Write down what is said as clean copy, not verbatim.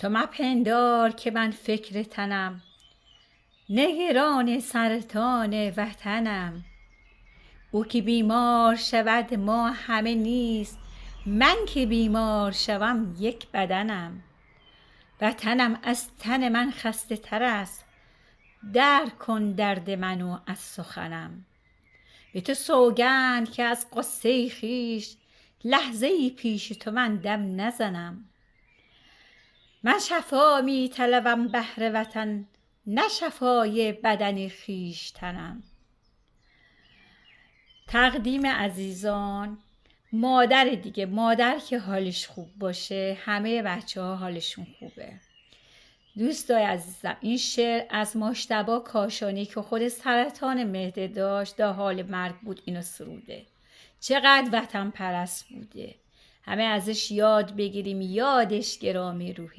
تو مپندار که من فکر تنم، نگران سرطان وطنم. او که بیمار شود ما همه نیز، من که بیمار شوم یک بدنم. وطنم از تن من خسته تر است، درک کن درد منو از سخنم. به تو سوگند که از غصه خویش، لحظه ای پیش تو من دم نزنم. من شفا می طلبم بهر وطن، نه شفای بدن خویشتنم. تقدیم عزیزان، مادر دیگه، مادر که حالش خوب باشه همه بچه ها حالشون خوبه. دوستای عزیزم، این شعر از مجتبی کاشانی که خود سرطان معده داشت، در حال مرگ بود، اینو سروده. چقدر وطن پرست بوده، همه ازش یاد بگیریم، یادش گرامی روحی.